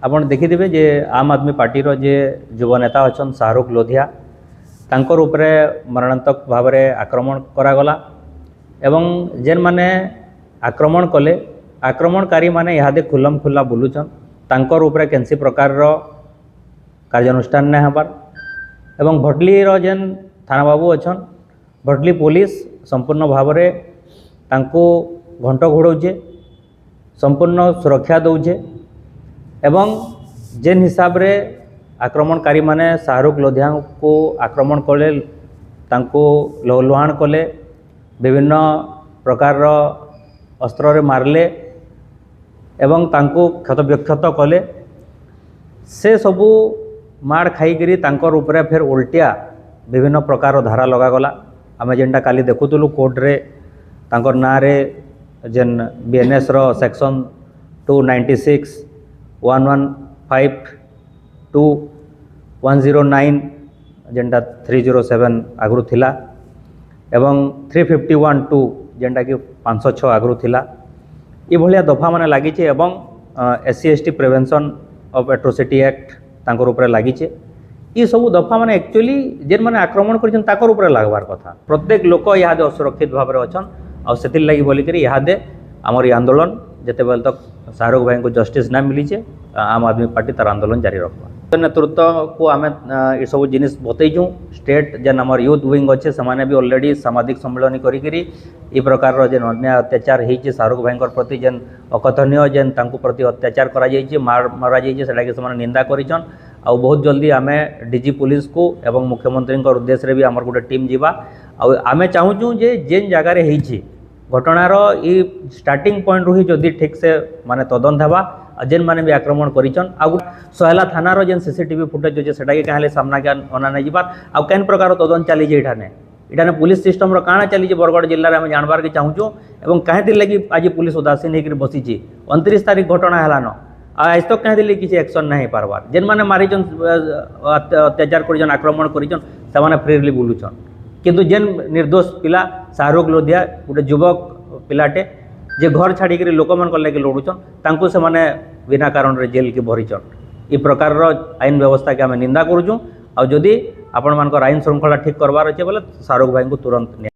आपण देखिथिबे जे आम आदमी पार्टी जे युव नेता अच्छा शाहरुख लोधिया तांकर उपरे मरणांतक भाव में आक्रमण करागला एवं जेन माने आक्रमण कले आक्रमणकारी माने इहादे खुलम खुला बुलुचन तांकर उपरे केनसी प्रकार कार्यानुष्ठान नहीं हबार एवं भटली जेन थाना बाबू अच्छन भटली पुलिस संपूर्ण भाव में तांको घंट घोड़ौचे संपूर्ण सुरक्षा दौचे एवं जेन हिसाब रे आक्रमणकारी माने शाहरुख लोधिया को आक्रमण कले तांको लहलुहाण कले विभिन्न प्रकार अस्त्र मारले एवं तांको क्षतव्यक्षत कले से सबू माड़ खाईकरी तांकर उपरे फिर उल्टिया विभिन्न प्रकार धारा लगागला आम जेनटा काली देखुलु कोर्ट रे तांकर ना रे जेन बीएनएस रो सेक्शन 296 115 109 जेनटा 307 आगु थिला एवं 351 जेनटा कि 506 आगु थिला ये भलिया दफा माने लागिचे एवं SC/ST prevention of atrocity act तांकर ऊपर लागिचे ये सब दफा माने एक्चुअली जेन माने आक्रमण करछन ताकर ऊपर लागबार कथा प्रत्येक लोक इहादे असुरक्षित भाव में अच्छन आ सेतिर लागि बोली करी इहादे हमर आंदोलन जेते बेल तक शाहरुख भाई को जस्टिस ना मिलीचे आम आदमी पार्टी तार आंदोलन जारी रखबा नेतृत्व को आम ये सब जिनिस बतईचु स्टेट जेन आम यूथ विंग अच्छे से भी ऑलरेडी सामाजिक सम्मेलन करी प्रकार जेन अन्याय अत्याचार होती शाहरुख भाई प्रति जेन अकथनीय जेन तांको प्रति अत्याचार करा मारा से निंदा करिछन आ बहुत जल्दी आम डीजी पुलिस को एवं मुख्यमंत्री उद्देश्य भी आमर गोटे टीम जीवा आम चाहूँ जे जेन जगार घटनार ये स्टार्टिंग पॉइंट रू ही जदि ठीक से माने तदंत हवा जेन माने भी आक्रमण करिछन आ सोहेला थानार जेन सीसीटीवी फुटेज अच्छे सेटा के कहले सामना के अना नहीं जीवार आ केन प्रकार तदंत चली इठाने पुलिस सिस्टम काଣା चली बरगढ़ जिले में आम जानबार के चाहूँ एवं कहीं लगी आज पुलिस उदासीन होकर बसी 29 तारीख घटना है आज तक कहीं किसी एक्शन नहीं पार्बार जेन माने मारिछन अत्याचार कर आक्रमण कर फ्रीली बुलुछन किंतु जेन निर्दोष पिला शाहरुख लोधिया गोटे युवक पिलाटे जे घर छाड़ी लोक मान लगे लड़ुचन तांको से माने बिना कारण रे जेल के भरीचन ये प्रकार आईन व्यवस्था के आम निंदा करुचुँ आदि आपण मान आईन श्रृंखला ठीक करवार अच्छे बोले शाहरुख भाई को तुरंत